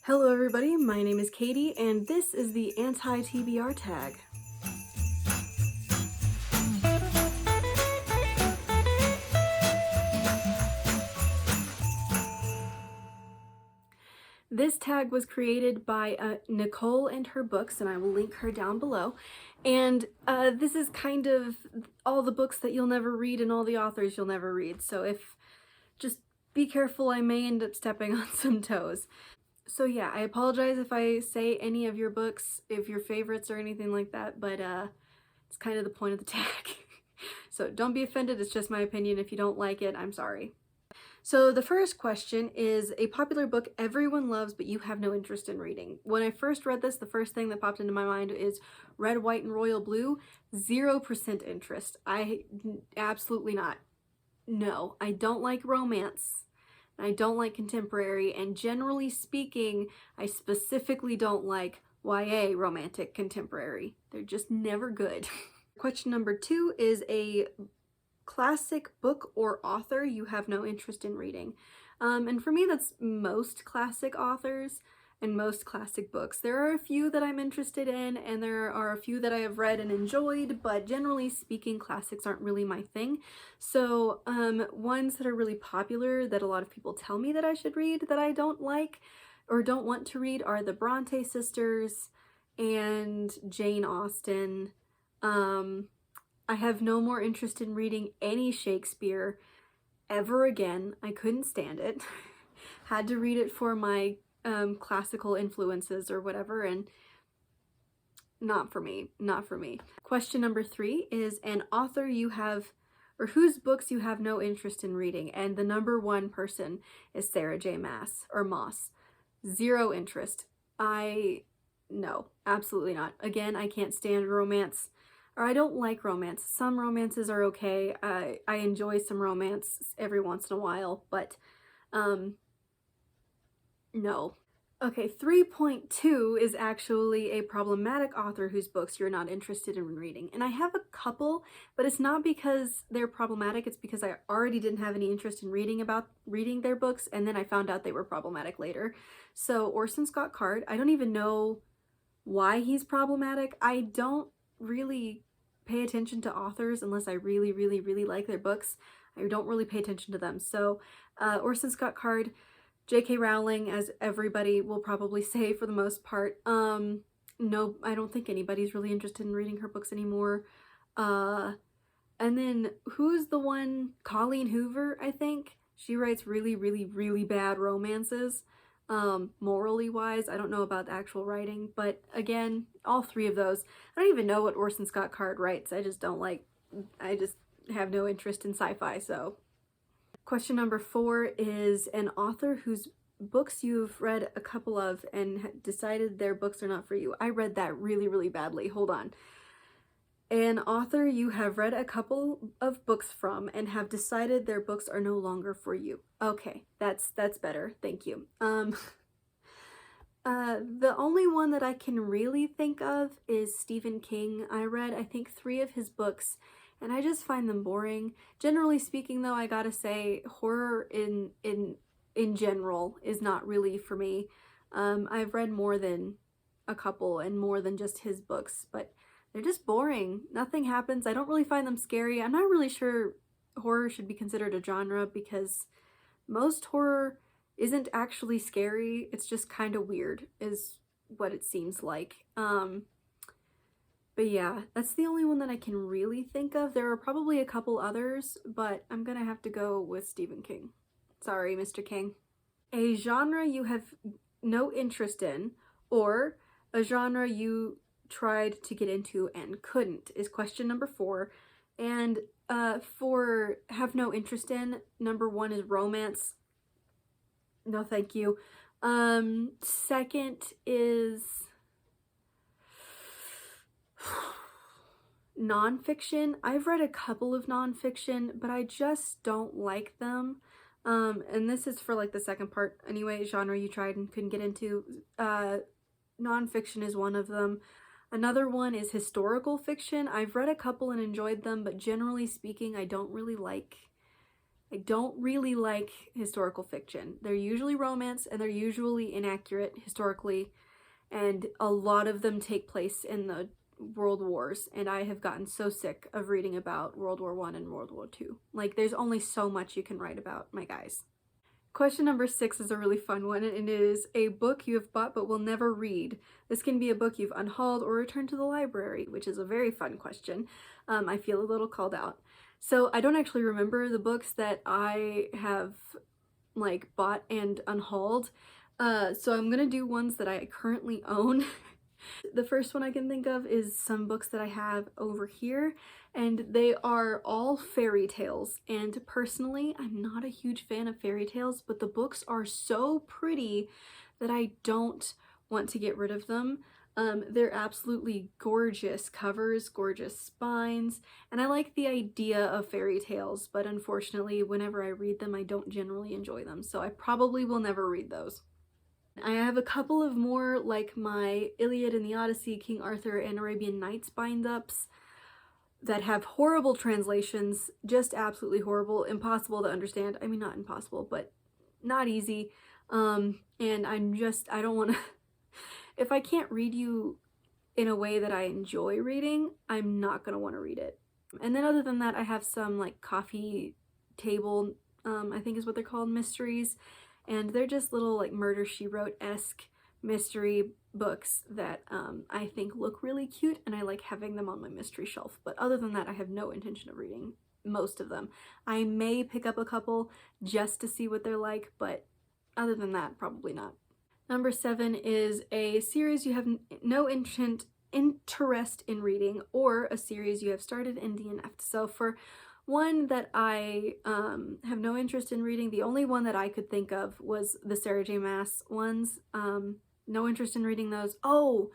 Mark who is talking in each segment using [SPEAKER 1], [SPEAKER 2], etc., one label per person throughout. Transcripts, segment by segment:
[SPEAKER 1] Hello everybody, my name is Katie and this is the anti-TBR tag. This tag was created by Nicole and her books, and I will link her down below. And this is kind of all the books that you'll never read and all the authors you'll never read. So just be careful, I may end up stepping on some toes. So yeah, I apologize if I say any of your books, if your favorites or anything like that, but it's kind of the point of the tag. So don't be offended, it's just my opinion. If you don't like it, I'm sorry. So the first question is a popular book everyone loves but you have no interest in reading. When I first read this, the first thing that popped into my mind is Red, White, and Royal Blue. 0% interest. Absolutely not. No, I don't like romance. I don't like contemporary, and generally speaking, I specifically don't like YA romantic contemporary. They're just never good. Question number 2 is a classic book or author you have no interest in reading. And for me, that's most classic authors and most classic books. There are a few that I'm interested in, and there are a few that I have read and enjoyed, but generally speaking, classics aren't really my thing. So ones that are really popular that a lot of people tell me that I should read that I don't like or don't want to read are the Bronte sisters and Jane Austen. I have no more interest in reading any Shakespeare ever again. I couldn't stand it. Had to read it for my classical influences or whatever, and not for me, not for me. Question number 3 is an author you have, or whose books you have no interest in reading, and the number 1 person is Sarah J. Maas, or Moss. 0 interest. No, absolutely not. Again, I can't stand romance, or I don't like romance. Some romances are okay. I enjoy some romance every once in a while, but no. Okay, 3.2 is actually a problematic author whose books you're not interested in reading. And I have a couple, but it's not because they're problematic, it's because I already didn't have any interest in reading their books, and then I found out they were problematic later. So Orson Scott Card, I don't even know why he's problematic. I don't really pay attention to authors unless I really, really, really like their books. I don't really pay attention to them. So Orson Scott Card, J.K. Rowling, as everybody will probably say for the most part. No, I don't think anybody's really interested in reading her books anymore. And then who's the one? Colleen Hoover, I think. She writes really, really, really bad romances. Morally wise, I don't know about the actual writing, but again, all 3 of those. I don't even know what Orson Scott Card writes. I just have no interest in sci-fi, so. Question number 4 is an author whose books you've read a couple of and decided their books are not for you. I read that really, really badly. Hold on. An author you have read a couple of books from and have decided their books are no longer for you. Okay, that's better. Thank you. The only one that I can really think of is Stephen King. I read, I think, 3 of his books, and I just find them boring. Generally speaking, though, I gotta say, horror in general is not really for me. I've read more than a couple and more than just his books, but they're just boring. Nothing happens. I don't really find them scary. I'm not really sure horror should be considered a genre because most horror isn't actually scary. It's just kind of weird is what it seems like. But yeah, that's the only one that I can really think of. There are probably a couple others, but I'm gonna have to go with Stephen King. Sorry, Mr. King. A genre you have no interest in, or a genre you tried to get into and couldn't, is question number 4. And for have no interest in, number 1 is romance. No, thank you. Second is nonfiction. I've read a couple of nonfiction, but I just don't like them. And this is for like the second part anyway, genre you tried and couldn't get into. Nonfiction is one of them. Another one is historical fiction. I've read a couple and enjoyed them, but generally speaking, I don't really like I don't really like historical fiction. They're usually romance and they're usually inaccurate historically, and a lot of them take place in the World Wars, and I have gotten so sick of reading about World War I and World War II. Like, there's only so much you can write about, my guys. Question number 6 is a really fun one, and it is a book you have bought but will never read. This can be a book you've unhauled or returned to the library, which is a very fun question. I feel a little called out. So I don't actually remember the books that I have like bought and unhauled. So I'm gonna do ones that I currently own. The first one I can think of is some books that I have over here, and they are all fairy tales. And personally, I'm not a huge fan of fairy tales, but the books are so pretty that I don't want to get rid of them. They're absolutely gorgeous covers, gorgeous spines, and I like the idea of fairy tales, but unfortunately, whenever I read them, I don't generally enjoy them, so I probably will never read those. I have a couple of more, like my Iliad and the Odyssey, King Arthur, and Arabian Nights bind-ups that have horrible translations, just absolutely horrible, impossible to understand. I mean, not impossible, but not easy. And I don't want to, if I can't read you in a way that I enjoy reading, I'm not going to want to read it. And then other than that, I have some like coffee table, I think is what they're called, mysteries, and they're just little like Murder, She Wrote-esque mystery books that I think look really cute, and I like having them on my mystery shelf. But other than that, I have no intention of reading most of them. I may pick up a couple just to see what they're like, but other than that, probably not. Number 7 is a series you have no interest in reading, or a series you have started and DNF'd. So for one that I have no interest in reading, the only one that I could think of was the Sarah J. Maas ones. No interest in reading those. Oh,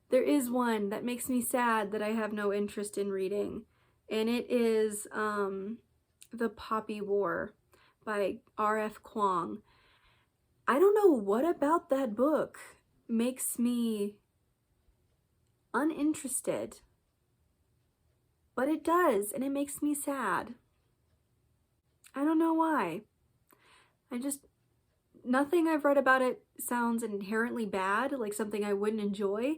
[SPEAKER 1] there is one that makes me sad that I have no interest in reading, and it is The Poppy War by R.F. Kuang. I don't know what about that book makes me uninterested, but it does, and it makes me sad. I don't know why. Nothing I've read about it sounds inherently bad, like something I wouldn't enjoy,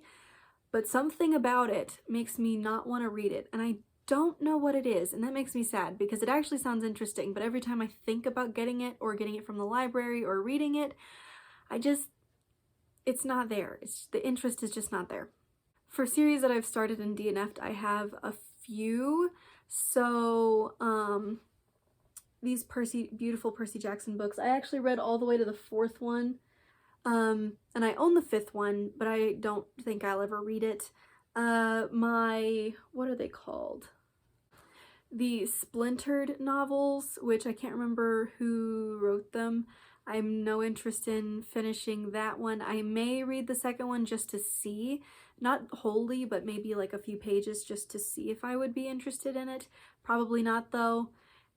[SPEAKER 1] but something about it makes me not want to read it, and I don't know what it is, and that makes me sad because it actually sounds interesting, but every time I think about getting it or getting it from the library or reading it, it's not there. The interest is just not there. For series that I've started and DNF'd, I have a few. So, these beautiful Percy Jackson books, I actually read all the way to the 4th one. And I own the 5th one, but I don't think I'll ever read it. What are they called? The Splintered novels, which I can't remember who wrote them. I'm no interest in finishing that one. I may read the 2nd one just to see, not wholly, but maybe like a few pages just to see if I would be interested in it. Probably not though.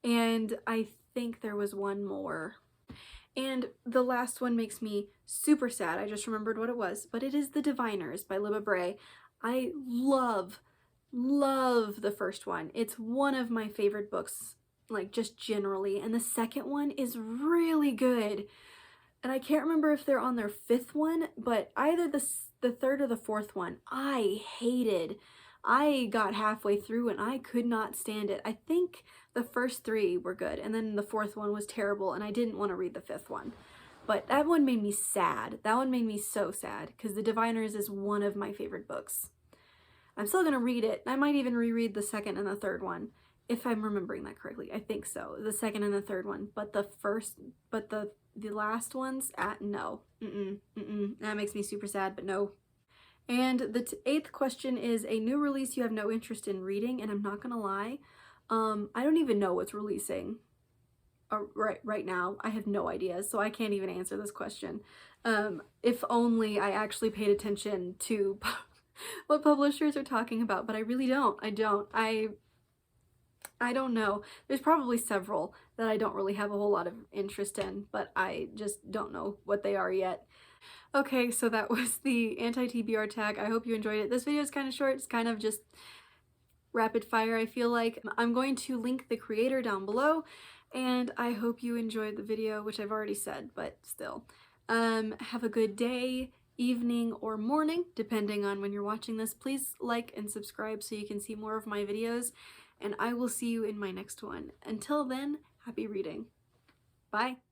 [SPEAKER 1] And I think there was one more. And the last one makes me super sad. I just remembered what it was, but it is The Diviners by Libba Bray. I love the first one. It's one of my favorite books, like just generally, and the 2nd one is really good. And I can't remember if they're on their 5th one, but either the 3rd or the 4th one, I hated. I got halfway through and I could not stand it. I think the first 3 were good, and then the 4th one was terrible, and I didn't want to read the 5th one. But that one made me sad. That one made me so sad, because The Diviners is one of my favorite books. I'm still going to read it. I might even reread the 2nd and the 3rd one, if I'm remembering that correctly. I think so. The 2nd and the 3rd one. But the last ones, no. That makes me super sad, but no. And the 8th question is a new release you have no interest in reading, and I'm not going to lie. I don't even know what's releasing right now. I have no idea, so I can't even answer this question. If only I actually paid attention to what publishers are talking about, but I really don't. I don't know. There's probably several that I don't really have a whole lot of interest in, but I just don't know what they are yet. Okay, so that was the anti-TBR tag. I hope you enjoyed it. This video is kind of short. It's kind of just rapid fire, I feel like. I'm going to link the creator down below, and I hope you enjoyed the video, which I've already said, but still. Have a good day, evening, or morning, depending on when you're watching this. Please like and subscribe so you can see more of my videos, and I will see you in my next one. Until then, happy reading. Bye!